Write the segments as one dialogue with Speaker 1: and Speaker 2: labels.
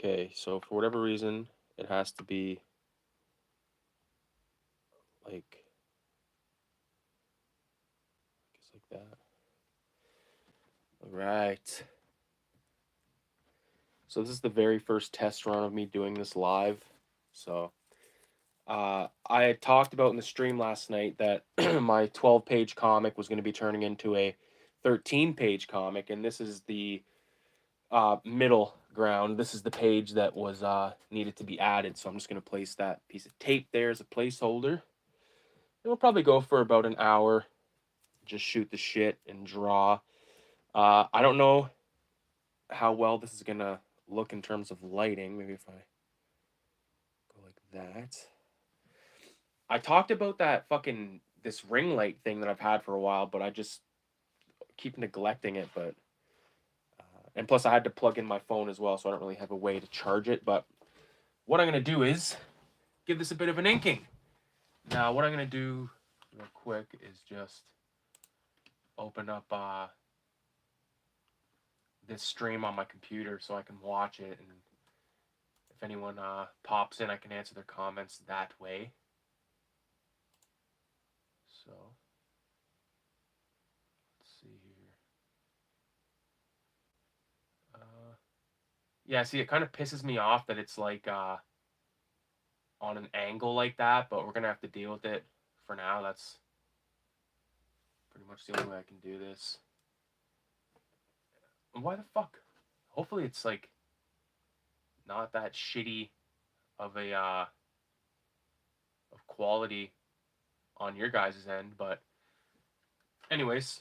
Speaker 1: Okay, so for whatever reason, it has to be like, just like that. All right. So this is the very first test run of me doing this live. So I had talked about in the stream last night that my 12-page comic was going to be turning into a 13-page comic, and this is the middle ground. This is the page that was needed to be added. So I'm just going to place that piece of tape there as a placeholder. It'll probably go for about an hour. Just shoot the shit and draw. I don't know how well this is gonna look in terms of lighting. Maybe if I go like that. I talked about that fucking this ring light thing that I've had for a while, but I just keep neglecting it. But and plus I had to plug in my phone as well, so I don't really have a way to charge it. But what I'm gonna do is give this a bit of an inking. Now what I'm gonna do real quick is just open up this stream on my computer so I can watch it, and if anyone pops in, I can answer their comments that way. So let's see here. Yeah, see, it kind of pisses me off that it's like on an angle like that, but we're gonna have to deal with it for now. That's pretty much the only way I can do this. And why the fuck? Hopefully it's like not that shitty of a of quality on your guys' end, but anyways,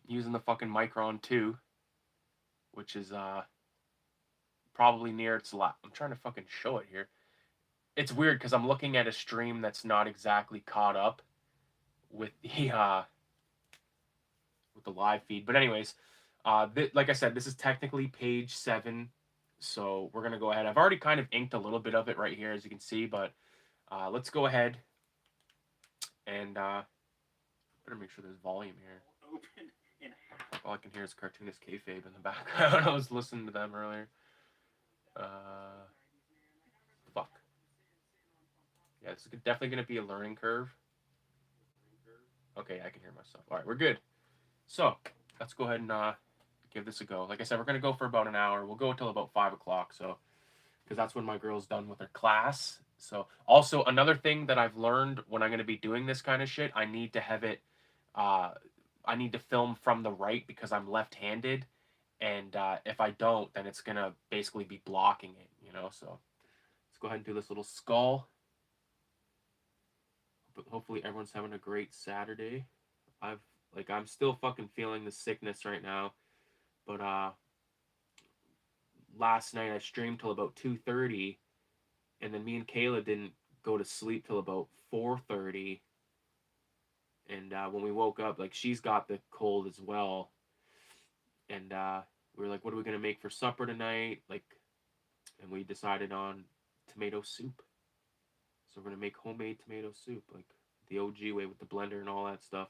Speaker 1: using the fucking Micron 2, which is probably near its last. I'm trying to fucking show it here. It's weird because I'm looking at a stream that's not exactly caught up with the live feed. But anyways, like I said, this is technically page 7, so we're gonna go ahead. I've already kind of inked a little bit of it right here, as you can see, but let's go ahead and better make sure there's volume here. All I can hear is cartoonist kayfabe in the background. I was listening to them earlier. Fuck. Yeah, this is definitely gonna be a learning curve. Okay, I can hear myself. All right, we're good. So let's go ahead and give this a go. Like I said, we're gonna go for about an hour. We'll go until about 5 o'clock. So because that's when my girl's done with her class. So also another thing that I've learned when I'm gonna be doing this kind of shit, I need to have it. I need to film from the right because I'm left-handed, and if I don't, then it's gonna basically be blocking it. You know. So let's go ahead and do this little skull. But hopefully everyone's having a great Saturday. I'm still fucking feeling the sickness right now. But last night I streamed till about 2:30, and then me and Kayla didn't go to sleep till about 4:30. And when we woke up, like, she's got the cold as well. And we were like, what are we gonna make for supper tonight? Like, and we decided on tomato soup. So we're gonna make homemade tomato soup, like the OG way with the blender and all that stuff.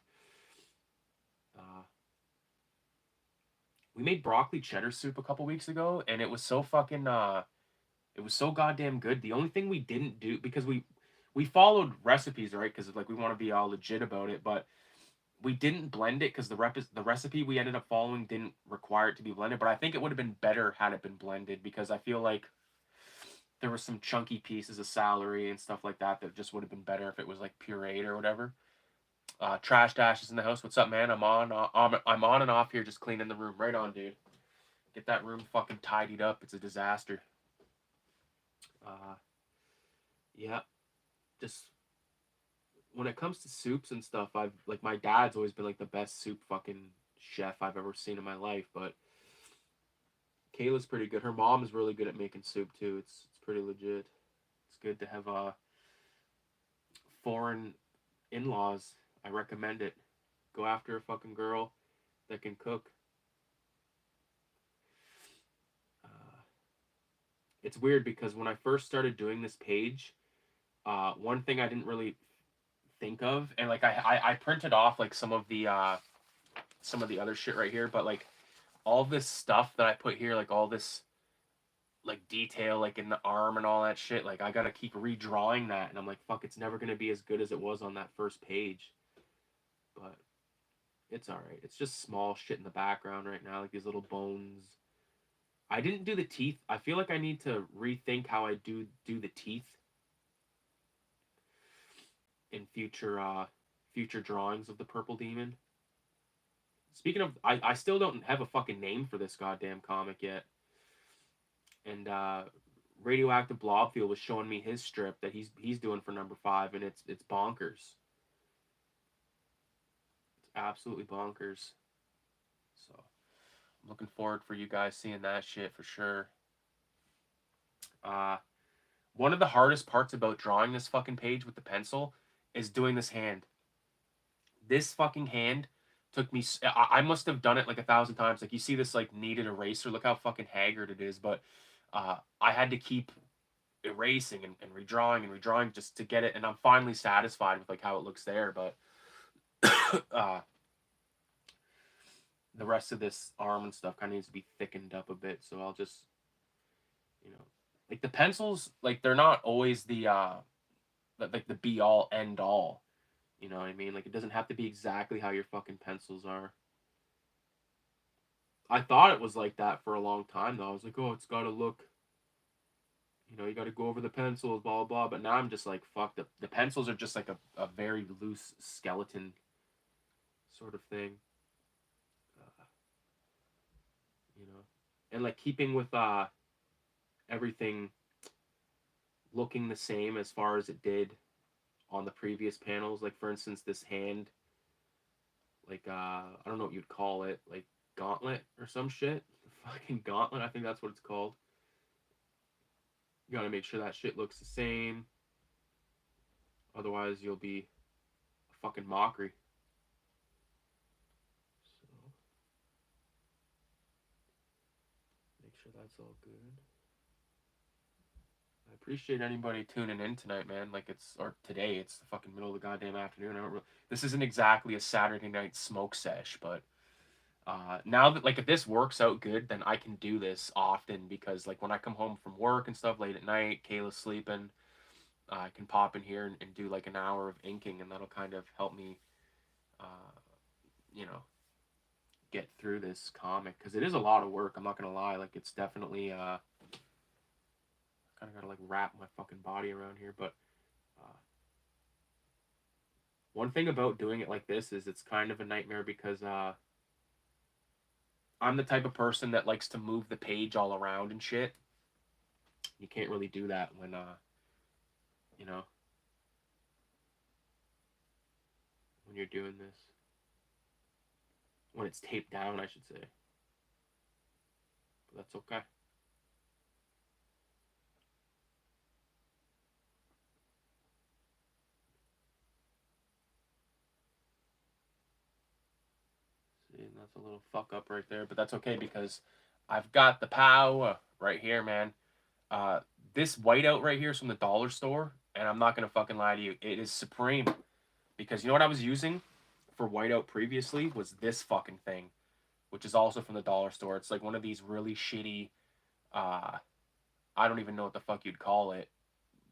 Speaker 1: We made broccoli cheddar soup a couple weeks ago, and it was so fucking it was so goddamn good. The only thing we didn't do, because we followed recipes, right? Because like we want to be all legit about it, but we didn't blend it because the recipe we ended up following didn't require it to be blended. But I think it would have been better had it been blended, because I feel like there were some chunky pieces of celery and stuff like that that just would have been better if it was like pureed or whatever. Trash Dash is in the house. What's up, man? I'm on and off here, just cleaning the room. Right on, dude. Get that room fucking tidied up. It's a disaster. Yeah. Just when it comes to soups and stuff, I've like my dad's always been like the best soup fucking chef I've ever seen in my life. But Kayla's pretty good. Her mom is really good at making soup too. It's pretty legit. It's good to have foreign in-laws. I recommend it. Go after a fucking girl that can cook. It's weird because when I first started doing this page, one thing I didn't really think of, and like I printed off like some of the other shit right here, but like all this stuff that I put here, like all this like detail like in the arm and all that shit. Like I gotta keep redrawing that, and I'm like, fuck, it's never gonna be as good as it was on that first page. But it's all right. It's just small shit in the background right now, like these little bones. I didn't do the teeth. I feel like I need to rethink how I do the teeth in future drawings of the purple demon. Speaking of, I still don't have a fucking name for this goddamn comic yet. And Radioactive Blobfield was showing me his strip that he's doing for number 5, and it's bonkers. It's absolutely bonkers. So I'm looking forward for you guys seeing that shit for sure. One of the hardest parts about drawing this fucking page with the pencil is doing this hand. This fucking hand took me. I must have done it like 1,000 times. Like you see this like kneaded eraser. Look how fucking haggard it is. But I had to keep erasing and redrawing just to get it. And I'm finally satisfied with like how it looks there. But the rest of this arm and stuff kind of needs to be thickened up a bit. So I'll just, like the pencils, like they're not always the like the be all end all. You know what I mean? Like it doesn't have to be exactly how your fucking pencils are. I thought it was like that for a long time though. I was like, oh, it's gotta look, you gotta go over the pencils, blah blah. But now I'm just like, fuck, the pencils are just like a very loose skeleton sort of thing. Uh, and like keeping with everything looking the same as far as it did on the previous panels. Like for instance, this hand, like I don't know what you'd call it, like gauntlet or some shit. Fucking gauntlet, I think that's what it's called. You gotta make sure that shit looks the same. Otherwise, you'll be a fucking mockery. So, make sure that's all good. I appreciate anybody tuning in tonight, man. Like or today, it's the fucking middle of the goddamn afternoon. This isn't exactly a Saturday night smoke sesh, but now that like if this works out good, then I can do this often because like when I come home from work and stuff late at night, Kayla's sleeping, I can pop in here and do like an hour of inking, and that'll kind of help me, uh, you know, get through this comic because it is a lot of work. I'm not gonna lie, like it's definitely kind of gotta like wrap my fucking body around here. But one thing about doing it like this is it's kind of a nightmare because I'm the type of person that likes to move the page all around and shit. You can't really do that when you know when you're doing this. When it's taped down, I should say. But that's okay. See, that's a little fuck up right there, but that's okay because I've got the power right here, man. This whiteout right here is from the dollar store, and I'm not gonna fucking lie to you, it is supreme. Because you know what I was using for whiteout previously was this fucking thing, which is also from the dollar store. It's like one of these really shitty, I don't even know what the fuck you'd call it,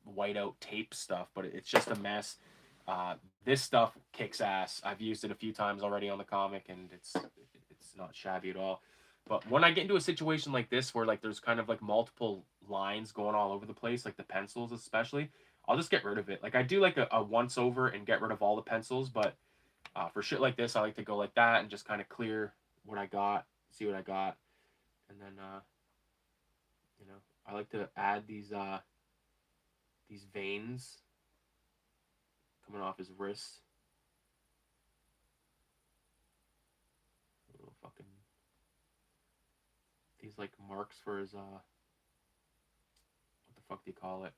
Speaker 1: whiteout tape stuff, but it's just a mess. This stuff kicks ass. I've used it a few times already on the comic, and it's not shabby at all. But when I get into a situation like this, where like there's kind of like multiple lines going all over the place, like the pencils especially, I'll just get rid of it. Like I do like a once over and get rid of all the pencils, but for shit like this, I like to go like that and just kind of clear what I got, see what I got, and then I like to add these veins coming off his wrists. Little fucking these like marks for his what the fuck do you call it?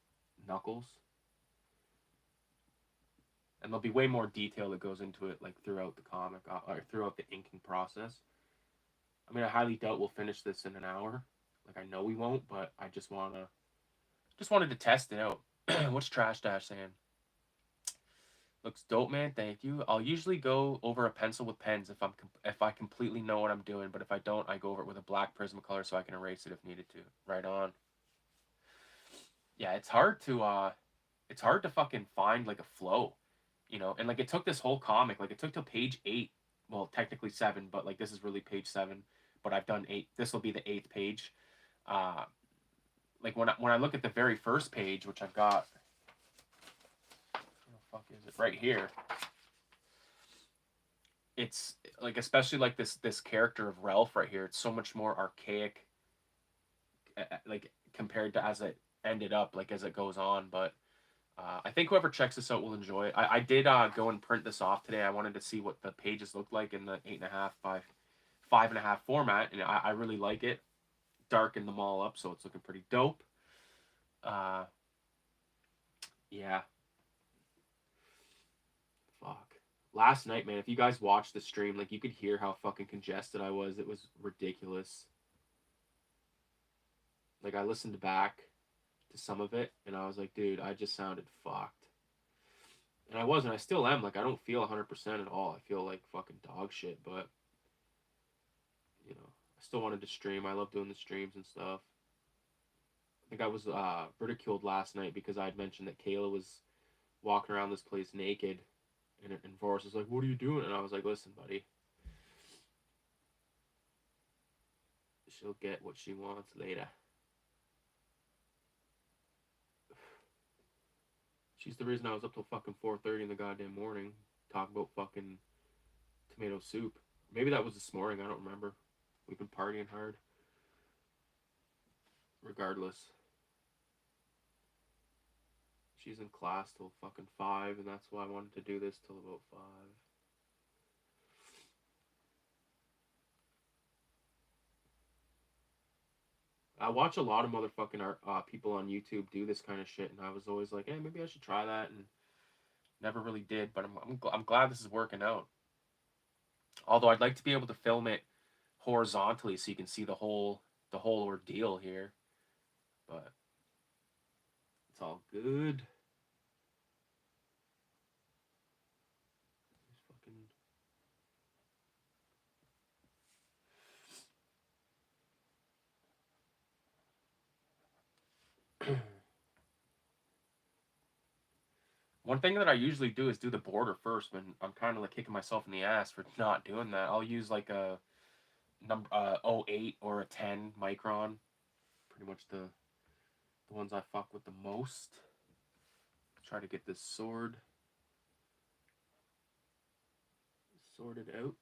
Speaker 1: Knuckles. And there'll be way more detail that goes into it like throughout the comic or throughout the inking process. I mean, I highly doubt we'll finish this in an hour. Like I know we won't, but I just wanted to test it out. What's Trash Dash saying? Looks dope, man. Thank you. I'll usually go over a pencil with pens if I completely know what I'm doing, but if I don't, I go over it with a black Prismacolor so I can erase it if needed to. Right on. yeah, it's hard to fucking find like a flow, you know. And like it took this whole comic, like it took till page 8, well technically 7, but like this is really page 7, but I've done 8. This will be the 8th page. Uh, like when I look at the very first page, which I've got, where the fuck is it? Right here. It's like, especially like this character of Ralph right here. It's so much more archaic, like compared to as it ended up, like as it goes on. But I think whoever checks this out will enjoy it. I did go and print this off today. I wanted to see what the pages look like in the 8.5 by 5.5 format, and I really like it. Darkened them all up, so it's looking pretty dope. Uh, yeah. Fuck. Last night, man, if you guys watched the stream, like you could hear how fucking congested I was. It was ridiculous. Like I listened back to some of it, and I was like, dude, I just sounded fucked. And I wasn't. I still am. Like I don't feel 100% at all. I feel like fucking dog shit, but you know, I still wanted to stream. I love doing the streams and stuff. I think I was ridiculed last night because I had mentioned that Kayla was walking around this place naked, and Forrest was like, "What are you doing?" And I was like, "Listen, buddy, she'll get what she wants later." She's the reason I was up till fucking 4:30 in the goddamn morning talking about fucking tomato soup. Maybe that was this morning. I don't remember. We've been partying hard. Regardless, she's in class till fucking 5, and that's why I wanted to do this till about 5. I watch a lot of motherfucking people on YouTube do this kind of shit, and I was always like, hey, maybe I should try that, and never really did. But I'm glad this is working out. Although I'd like to be able to film it horizontally so you can see the whole ordeal here, but it's all good. Fucking one thing that I usually do is do the border first when I'm kind of like kicking myself in the ass for not doing that. I'll use like a number 08 or a 10 micron, pretty much the ones I fuck with the most. Try to get this sword sorted out.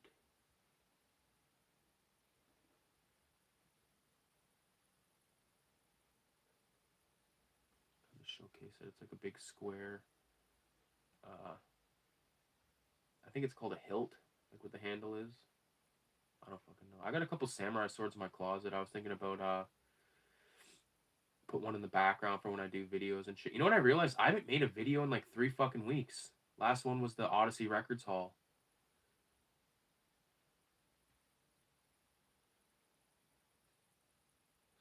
Speaker 1: Showcase it. It's like a big square. I think it's called a hilt, like what the handle is. I don't fucking know. I got a couple samurai swords in my closet. I was thinking about put one in the background for when I do videos and shit. You know what I realized? I haven't made a video in like 3 fucking weeks. Last one was the Odyssey Records haul.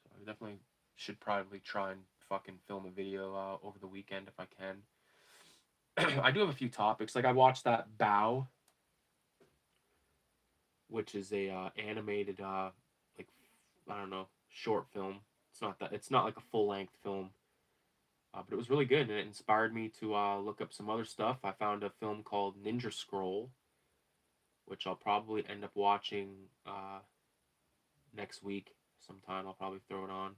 Speaker 1: So I definitely should probably try and fucking film a video over the weekend if I can. I do have a few topics. Like I watched that Bow, which is a animated like I don't know, short film. It's not like a full length film. But it was really good, and it inspired me to look up some other stuff. I found a film called Ninja Scroll, which I'll probably end up watching next week sometime. I'll probably throw it on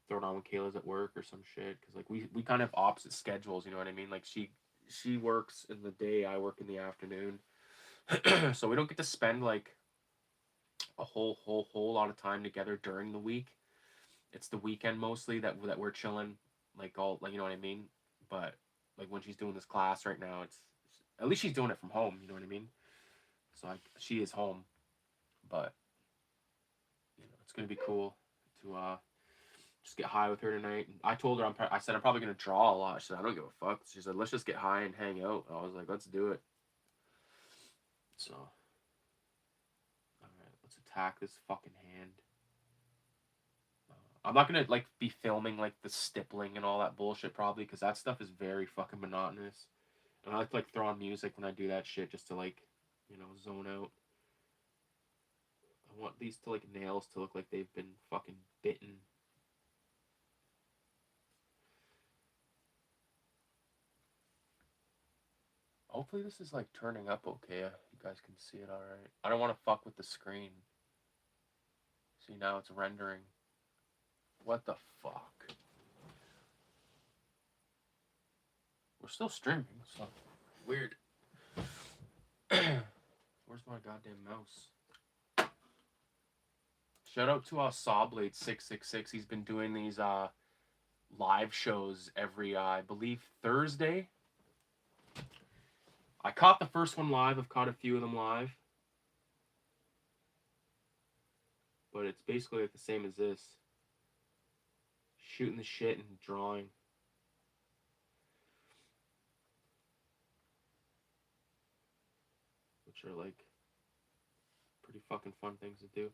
Speaker 1: when Kayla's at work or some shit. Cause like we kind of have opposite schedules. You know what I mean? Like she works in the day, I work in the afternoon, so we don't get to spend like a whole lot of time together during the week. It's the weekend mostly that we're chilling, like all like you know what I mean. But like when she's doing this class right now, it's at least she's doing it from home. You know what I mean? So she is home, but you know it's gonna be cool to just get high with her tonight. And I told her I said I'm probably gonna draw a lot. She said I don't give a fuck. She said let's just get high and hang out. I was like let's do it. So all right, let's attack this fucking hand. I'm not gonna like be filming like the stippling and all that bullshit probably because that stuff is very fucking monotonous. And I like to like throw on music when I do that shit just to like, you know, zone out. I want these to like nails to look like they've been fucking bitten. Hopefully this is like turning up okay. You guys can see it all right. I don't want to fuck with the screen. See, now it's rendering. What the fuck? We're still streaming, so weird. Where's my goddamn mouse? Shout out to Sawblade666. He's been doing these live shows every I believe Thursday. I caught the first one live. I've caught a few of them live. But it's basically like the same as this. Shooting the shit and drawing. Which are like pretty fucking fun things to do.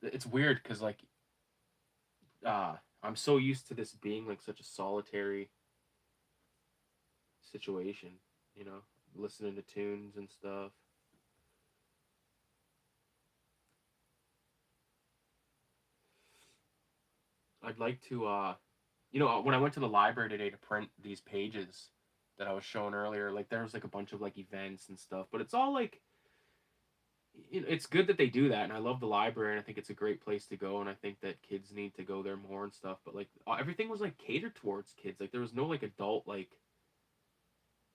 Speaker 1: It's weird because like I'm so used to this being like such a solitary situation, you know, listening to tunes and stuff. I'd like to you know, when I went to the library today to print these pages that I was showing earlier, like there was like a bunch of like events and stuff, but it's all like, it's good that they do that, and I love the library, and I think it's a great place to go, and I think that kids need to go there more and stuff. But like everything was like catered towards kids. Like there was no like adult like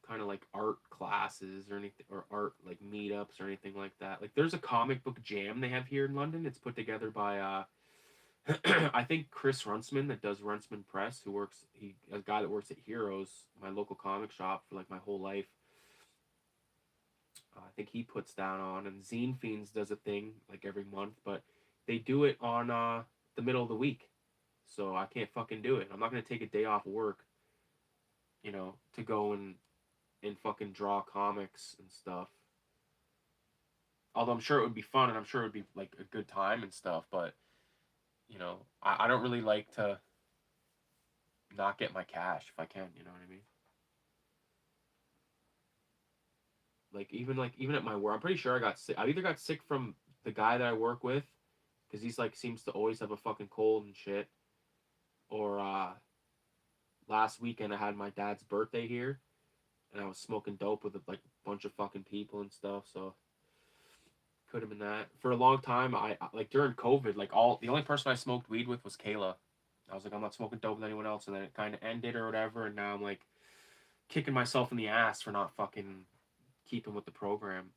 Speaker 1: kind of like art classes or anything, or art like meetups or anything like that. Like there's a comic book jam they have here in London. It's put together by I think Chris Runsman that does Runsman Press, who works a guy that works at Heroes, my local comic shop for like my whole life. I think he puts that on, and Zine Fiends does a thing like every month, but they do it on the middle of the week, so I can't fucking do it. I'm not gonna take a day off work, you know, to go and fucking draw comics and stuff. Although I'm sure it would be fun, and I'm sure it would be like a good time and stuff, but you know, I don't really like to not get my cash if I can. You know what I mean? Like even at my work, I'm pretty sure I got sick. I either got sick from the guy that I work with, because he's like seems to always have a fucking cold and shit, or last weekend I had my dad's birthday here, and I was smoking dope with like a bunch of fucking people and stuff. So could have been that. For a long time, I like during COVID, like the only person I smoked weed with was Kayla. I was like, I'm not smoking dope with anyone else, and then it kind of ended or whatever, and now I'm like kicking myself in the ass for not fucking keeping with the program.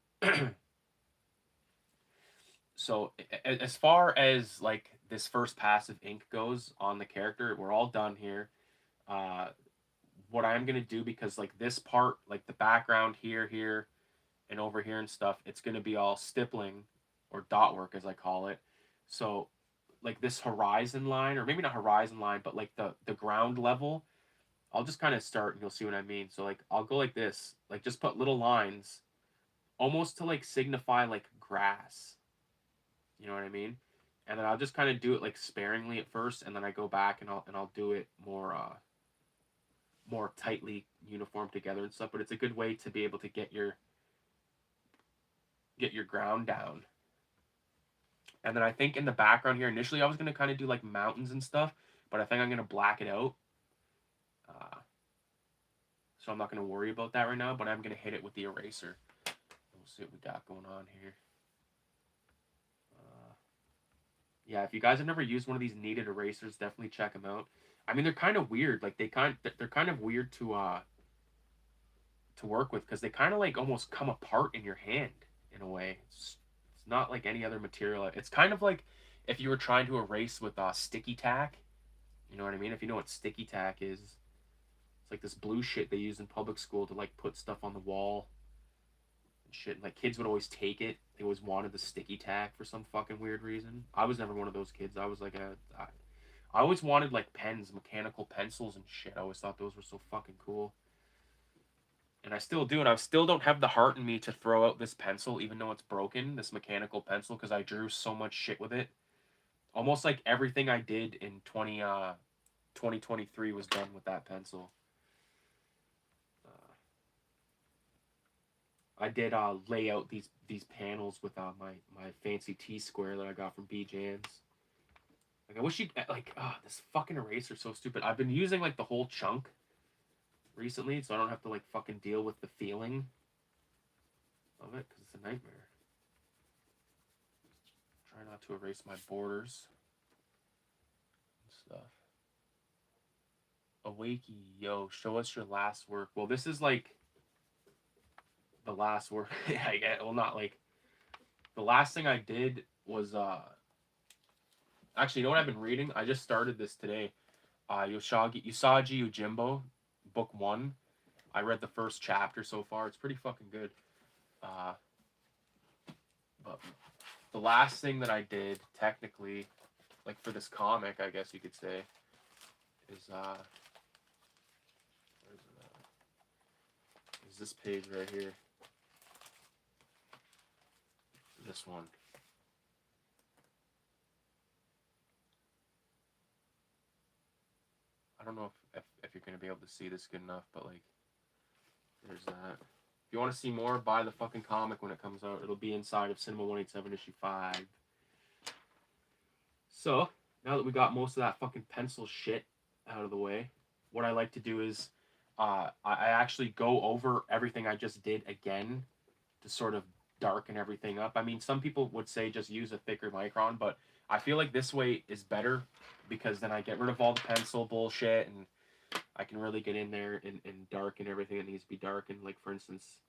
Speaker 1: So as far as like this first pass of ink goes on the character, we're all done here. Uh, what I'm gonna do, because like this part, like the background here, and over here and stuff, it's gonna be all stippling or dot work as I call it. So like this horizon line, or maybe not horizon line, but like the ground level, I'll just kind of start and you'll see what I mean. So like I'll go like this, like just put little lines almost to like signify like grass. You know what I mean? And then I'll just kind of do it like sparingly at first, and then I go back and I'll do it more tightly uniform together and stuff. But it's a good way to be able to get your ground down. And then I think in the background here, initially I was gonna kind of do like mountains and stuff, but I think I'm gonna black it out. So I'm not gonna worry about that right now, but I'm gonna hit it with the eraser. We'll see what we got going on here. Yeah, if you guys have never used one of these kneaded erasers, definitely check them out. I mean, they're kind of weird. Like they're kind of weird to work with, because they kind of like almost come apart in your hand in a way. It's not like any other material. It's kind of like if you were trying to erase with sticky tack. You know what I mean? If you know what sticky tack is, it's like this blue shit they use in public school to like put stuff on the wall and shit. And, like kids would always take it. They always wanted the sticky tack for some fucking weird reason. I was never one of those kids. I was like I always wanted like pens, mechanical pencils and shit. I always thought those were so fucking cool. And I still do, and I still don't have the heart in me to throw out this pencil, even though it's broken, this mechanical pencil, because I drew so much shit with it. Almost like everything I did in 2023 was done with that pencil. I did lay out these panels with my fancy T-square that I got from B-Jams. Like I wish you like this fucking eraser is so stupid. I've been using like the whole chunk, recently, so I don't have to like fucking deal with the feeling of it, because it's a nightmare. Try not to erase my borders and stuff. Awakey-oh, show us your last work. Well, this is like the last work. I get, well, not like the last thing I did was actually, you know what I've been reading? I just started this today. Usagi Yojimbo, book 1. I read the first chapter so far. It's pretty fucking good. But the last thing that I did, technically, like for this comic, I guess you could say, is where's it at? Is this page right here? This one. I don't know if you're gonna be able to see this good enough, but like, there's that. If you want to see more, buy the fucking comic when it comes out. It'll be inside of Cinema 187 issue 5. So, now that we got most of that fucking pencil shit out of the way, what I like to do is I actually go over everything I just did again to sort of darken everything up. I mean, some people would say just use a thicker micron, but I feel like this way is better because then I get rid of all the pencil bullshit and I can really get in there and darken everything that needs to be darkened. Like, for instance,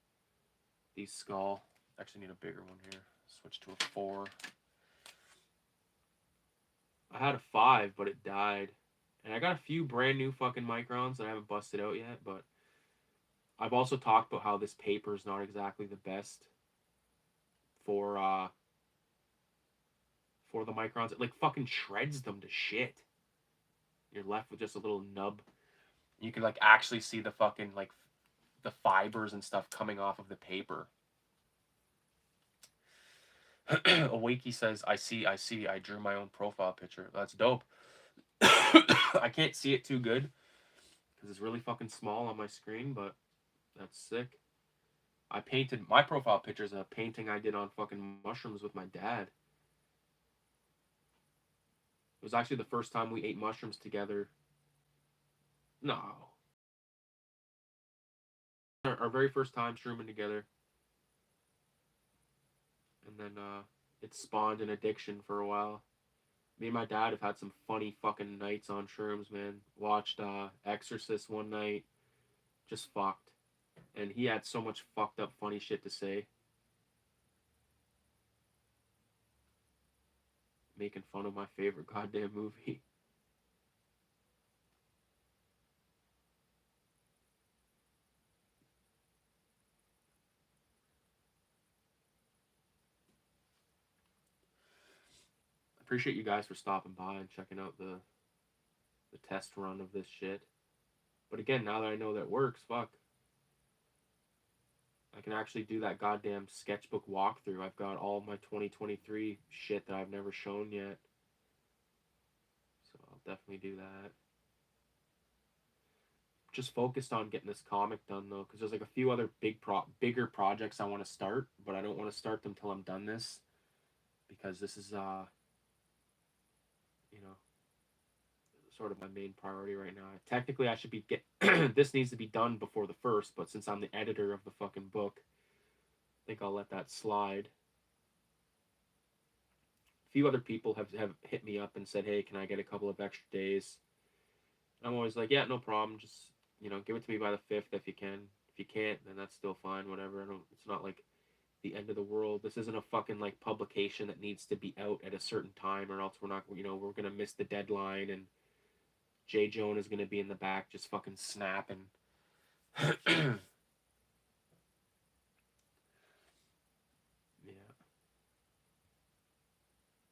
Speaker 1: these skull. Actually need a bigger one here. Switch to a 4. I had a 5, but it died. And I got a few brand new fucking microns that I haven't busted out yet, but I've also talked about how this paper is not exactly the best for the microns. It like fucking shreds them to shit. You're left with just a little nub. You can like actually see the fucking like the fibers and stuff coming off of the paper. Awakey says, I see, I drew my own profile picture. That's dope. I can't see it too good because it's really fucking small on my screen, but that's sick. I painted my profile picture is a painting I did on fucking mushrooms with my dad. It was actually the first time we ate mushrooms together. No. Our very first time shrooming together. And then it spawned an addiction for a while. Me and my dad have had some funny fucking nights on shrooms, man. Watched Exorcist one night. Just fucked. And he had so much fucked up funny shit to say. Making fun of my favorite goddamn movie. Appreciate you guys for stopping by and checking out the test run of this shit. But again, now that I know that it works, fuck. I can actually do that goddamn sketchbook walkthrough. I've got all my 2023 shit that I've never shown yet. So I'll definitely do that. Just focused on getting this comic done though, because there's like a few other bigger projects I want to start, but I don't want to start them till I'm done this, because this is you know, sort of my main priority right now. Technically, I should be this needs to be done before the 1st, but since I'm the editor of the fucking book, I think I'll let that slide. A few other people have hit me up and said, hey, can I get a couple of extra days? I'm always like, yeah, no problem. Just, you know, give it to me by the 5th if you can. If you can't, then that's still fine, whatever. It's not like the end of the world. This isn't a fucking like publication that needs to be out at a certain time, or else we're not, you know, we're gonna miss the deadline, and J. Joan is gonna be in the back just fucking snapping. Yeah.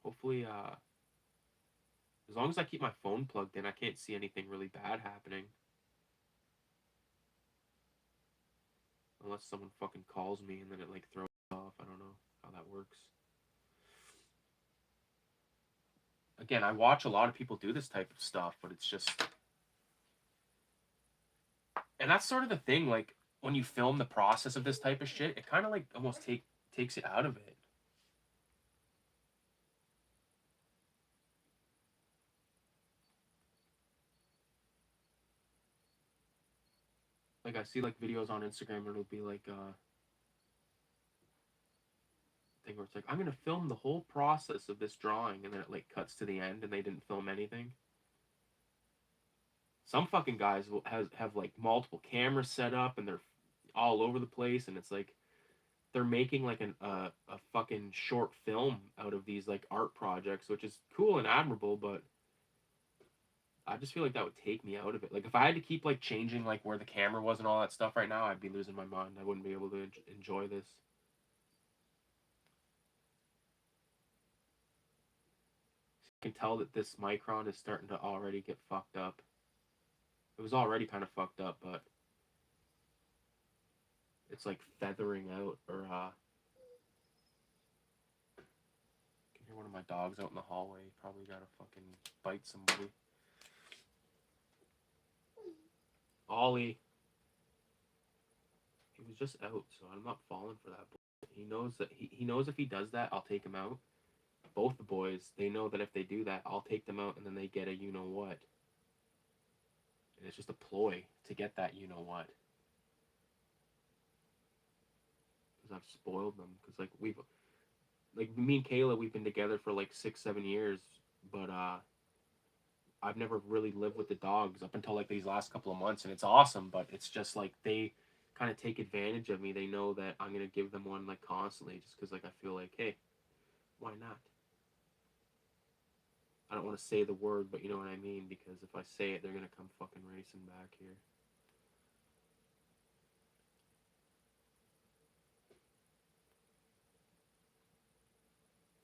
Speaker 1: Hopefully, as long as I keep my phone plugged in, I can't see anything really bad happening. Unless someone fucking calls me and then it like throws off. I don't know how that works. Again, I watch a lot of people do this type of stuff, but it's just... And that's sort of the thing, like, when you film the process of this type of shit, it kind of like almost takes it out of it. Like, I see, like, videos on Instagram, and it'll be, like, thing where it's like, I'm gonna film the whole process of this drawing, and then it, like, cuts to the end, and they didn't film anything. Some fucking guys will have like, multiple cameras set up, and they're all over the place, and it's like, they're making, like, a fucking short film out of these, like, art projects, which is cool and admirable, but I just feel like that would take me out of it. Like, if I had to keep, like, changing, like, where the camera was and all that stuff right now, I'd be losing my mind. I wouldn't be able to enjoy this. I can tell that this micron is starting to already get fucked up. It was already kind of fucked up, but it's, like, feathering out, or I can hear one of my dogs out in the hallway. Probably gotta fucking bite somebody. Ollie. He was just out, so I'm not falling for that. He knows that he knows if he does that, I'll take him out. Both the boys, they know that if they do that, I'll take them out, and then they get a you-know-what. And it's just a ploy to get that you-know-what. Because I've spoiled them. Because, like, me and Kayla, we've been together for, like, 6-7 years, but, I've never really lived with the dogs up until, like, these last couple of months, and it's awesome, but it's just, like, they kind of take advantage of me. They know that I'm going to give them one, like, constantly, just because, like, I feel like, hey, why not? I don't want to say the word, but you know what I mean, because if I say it, they're going to come fucking racing back here.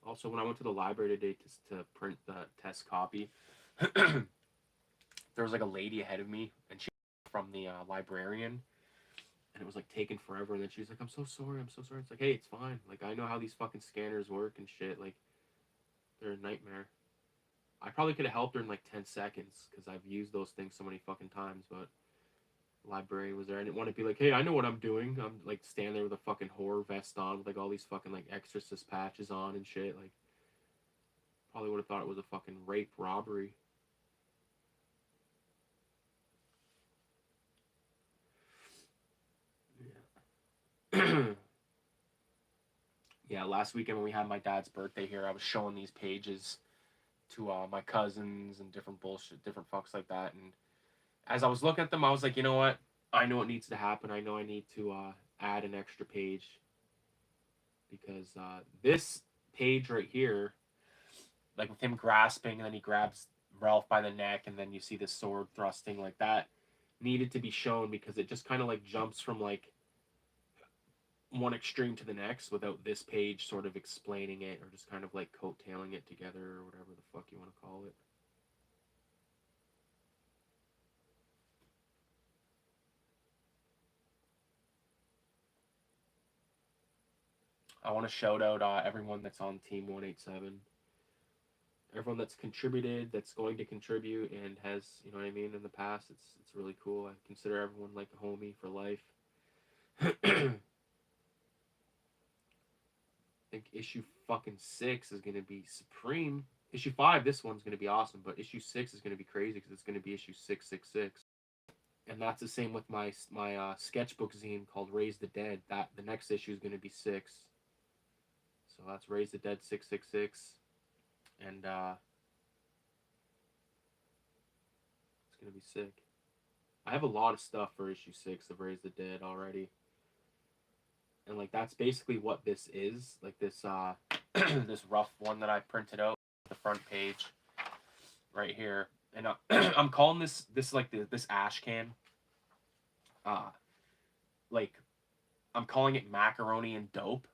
Speaker 1: Also, when I went to the library today to print the test copy, there was, like, a lady ahead of me, and she was from the librarian, and it was, like, taking forever, and then she was like, I'm so sorry. It's like, hey, it's fine. Like, I know how these fucking scanners work and shit. Like, they're a nightmare. I probably could have helped her in, like, 10 seconds, because I've used those things so many fucking times, but the librarian was there. I didn't want to be like, hey, I know what I'm doing. I'm, like, standing there with a fucking horror vest on with, like, all these fucking, like, exorcist patches on and shit. Like, probably would have thought it was a fucking rape robbery. Yeah. Yeah, last weekend when we had my dad's birthday here, I was showing these pages to my cousins and different bullshit, different fucks like that. And as I was looking at them, I was like, you know what? I know what needs to happen. I know I need to add an extra page, because this page right here, like with him grasping, and then he grabs Ralph by the neck, and then you see the sword thrusting like that, needed to be shown, because it just kind of, like, jumps from, like, one extreme to the next without this page sort of explaining it, or just kind of, like, coattailing it together, or whatever the fuck you want to call it. I want to shout out everyone that's on Team 187. Everyone that's contributed, that's going to contribute, and has, you know what I mean, in the past. It's really cool. I consider everyone like a homie for life. I think issue fucking 6 is gonna be supreme. Issue 5, this one's gonna be awesome, but issue 6 is gonna be crazy, because it's gonna be issue 666. And that's the same with my sketchbook zine called Raise the Dead. That the next issue is gonna be 6. So that's Raise the Dead 666, and it's gonna be sick. I have a lot of stuff for issue 6 of Raise the Dead already. And, like, that's basically what this is. Like, this this rough one that I printed out, the front page right here. And I'm calling this like this ash can. Like, I'm calling it macaroni and dope.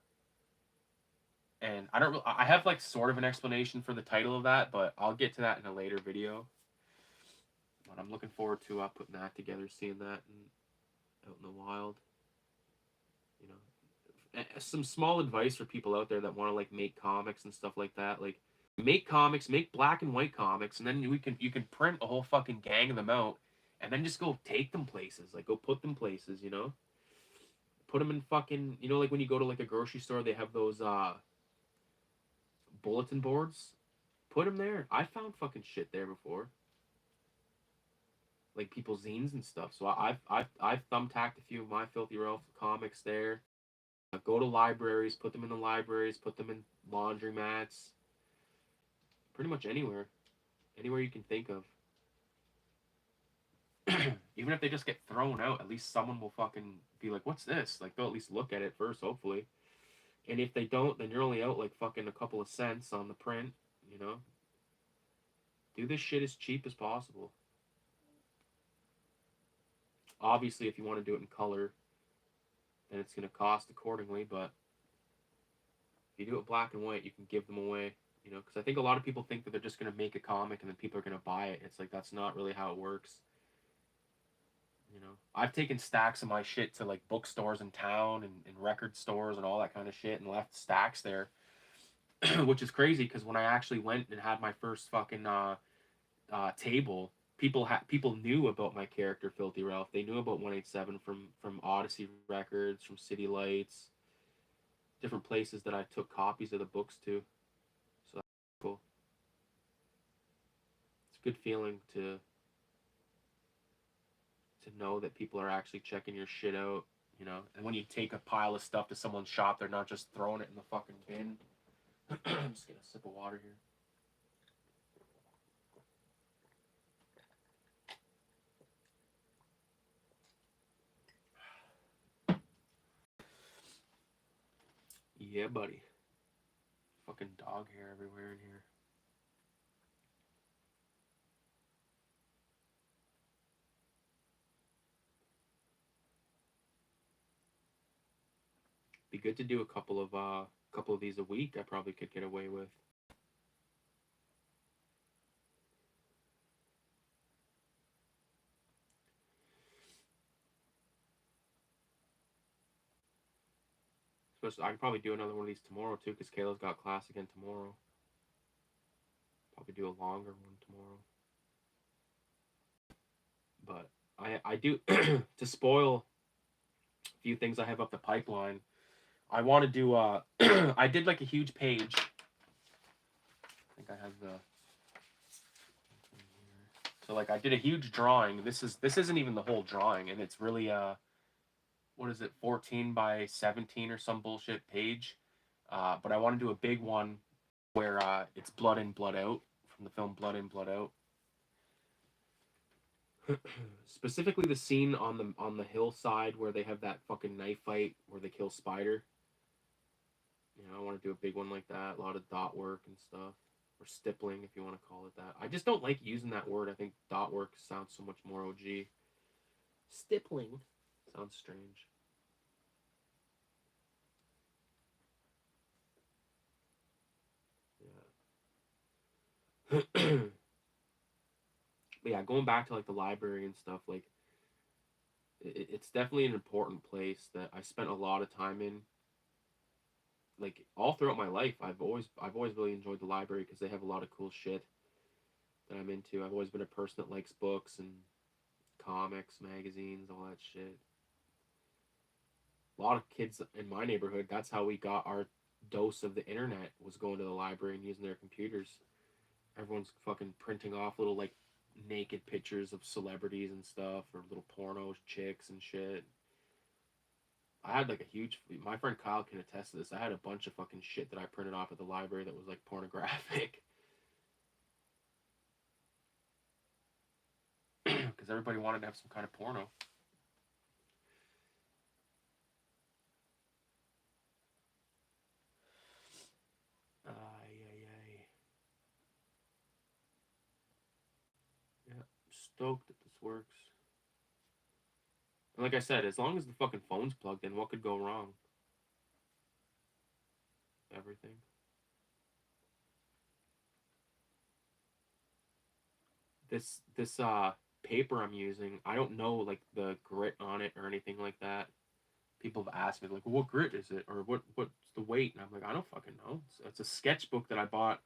Speaker 1: And I have, like, sort of an explanation for the title of that, but I'll get to that in a later video. But I'm looking forward to putting that together, seeing that out in the wild. You know, some small advice for people out there that want to, like, make comics and stuff like that. Like, make comics, make black and white comics, and then you can print a whole fucking gang of them out, and then just go take them places. Like, go put them places. You know, put them in fucking, you know, like when you go to, like, a grocery store, they have those bulletin boards. Put them there. I found fucking shit there before. like people's zines and stuff. So I've thumbtacked a few of my Filthy Ralph comics there. Go to libraries, put them in the libraries, put them in laundromats, pretty much anywhere you can think of. Even if they just get thrown out, at least someone will fucking be like, "What's this?" Like they'll at least look at it first, hopefully. And if they don't, then you're only out like fucking a couple of cents on the print. You know, do this shit as cheap as possible. Obviously, if you want to do it in color, then it's going to cost accordingly. But if you do it black and white, you can give them away. You know, because I think a lot of people think that they're just going to make a comic and then people are going to buy it. It's like that's not really how it works. You know, I've taken stacks of my shit to like bookstores in town and record stores and all that kind of shit and left stacks there, which is crazy because when I actually went and had my first fucking table, people knew about my character Filthy Ralph. They knew about 187 from Odyssey Records, from City Lights, different places that I took copies of the books to. So that's cool. It's a good feeling to know that people are actually checking your shit out, you know. And when you take a pile of stuff to someone's shop, they're not just throwing it in the fucking bin. I'm just getting a sip of water here. Yeah, buddy. Fucking dog hair everywhere in here. Be good to do a couple of these a week. I probably could get away with. Especially, I could probably do another one of these tomorrow too, because Kayla's got class again tomorrow. Probably do a longer one tomorrow. But I do to spoil a few things I have up the pipeline. I want to do I did like a huge page. I think I have the so like I did a huge drawing. This isn't even the whole drawing, and it's really what is it, 14 by 17 or some bullshit page. But I want to do a big one where it's blood in, blood out from the film Blood In, Blood Out. Specifically the scene on the hillside where they have that fucking knife fight where they kill Spider. You know, I want to do a big one like that. A lot of dot work and stuff. Or stippling, if you want to call it that. I just don't like using that word. I think dot work sounds so much more OG. Stippling sounds strange. Yeah. But yeah, going back to like the library and stuff, like it's definitely an important place that I spent a lot of time in. Like all throughout my life, I've always really enjoyed the library because they have a lot of cool shit that I'm into. I've always been a person that likes books and comics, magazines, all that shit. A lot of kids in my neighborhood, that's how we got our dose of the internet, was going to the library and using their computers. Everyone's fucking printing off little like naked pictures of celebrities and stuff, or little porno chicks and shit. I had like a huge. My friend Kyle can attest to this. I had a bunch of fucking shit that I printed off at the library that was like pornographic, because everybody wanted to have some kind of porno. Ay, ay, ay. Yeah, stoked that this works. And like I said, as long as the fucking phone's plugged in, what could go wrong? Everything. This paper I'm using, I don't know like the grit on it or anything like that. People have asked me like, well, what grit is it, or what's the weight? And I'm like, I don't fucking know. It's a sketchbook that I bought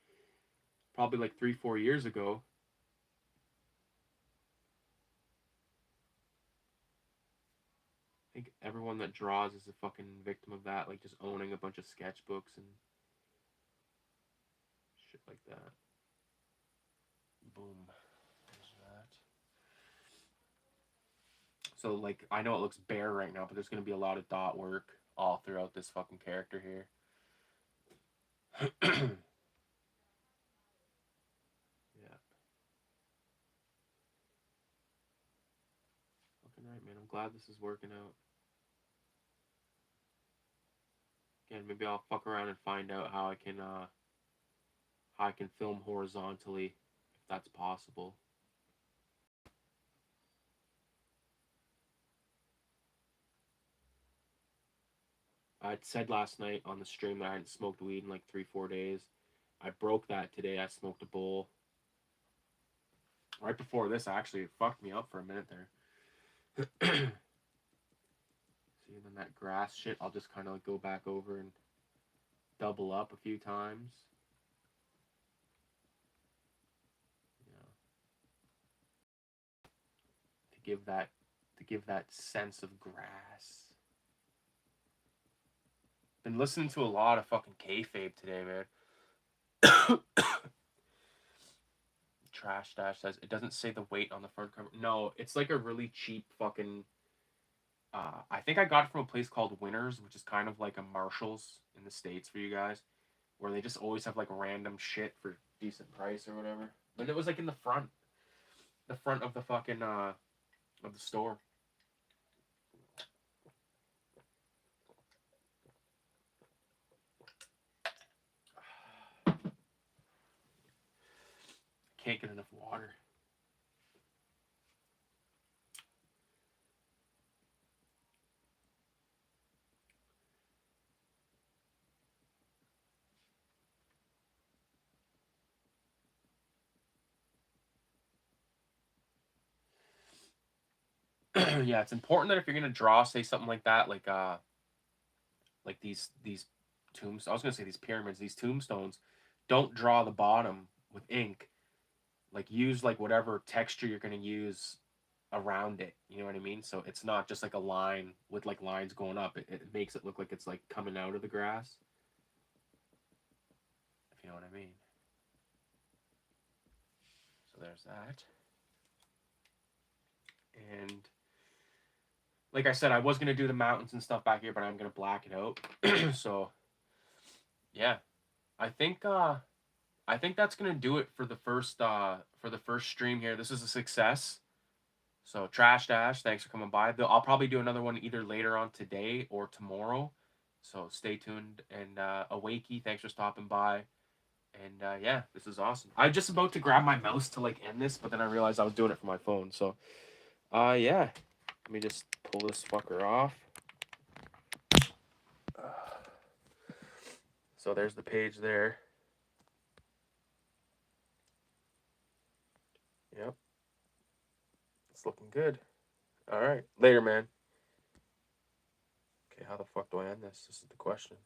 Speaker 1: probably like 3-4 years ago. I think everyone that draws is a fucking victim of that, like just owning a bunch of sketchbooks and shit like that. Boom. There's that. So, like, I know it looks bare right now, but there's going to be a lot of dot work all throughout this fucking character here. Yeah. Fucking right, man. I'm glad this is working out. Again, maybe I'll fuck around and find out how I can film horizontally, if that's possible. I'd said last night on the stream that I hadn't smoked weed in like 3-4 days. I broke that today. I smoked a bowl. Right before this, actually, it fucked me up for a minute there. See, and then that grass shit, I'll just kind of like go back over and double up a few times. Yeah. To give that sense of grass. Been listening to a lot of fucking kayfabe today, man. Trash Dash says it doesn't say the weight on the front cover. No, it's like a really cheap fucking. I think I got it from a place called Winners, which is kind of like a Marshalls in the States for you guys, where they just always have like random shit for decent price or whatever. But it was like in the front of the fucking of the store. Can't get enough water. Yeah, it's important that if you're gonna draw, say something like that, like these tombs. I was gonna say these pyramids, these tombstones. Don't draw the bottom with ink. Like use like whatever texture you're gonna use around it. You know what I mean? So it's not just like a line with like lines going up. It makes it look like it's like coming out of the grass. If you know what I mean. So there's that. And like I said, I was gonna do the mountains and stuff back here, but I'm gonna black it out. So yeah, I think that's gonna do it for the first stream here. This is a success. So Trash Dash, thanks for coming by. I'll probably do another one either later on today or tomorrow. So stay tuned. And Awakey, thanks for stopping by. And yeah, this is awesome. I was just about to grab my mouse to like end this, but then I realized I was doing it from my phone. So yeah. Let me just pull this fucker off. So there's the page there. Yep. It's looking good. All right. Later, man. Okay, how the fuck do I end this? This is the question.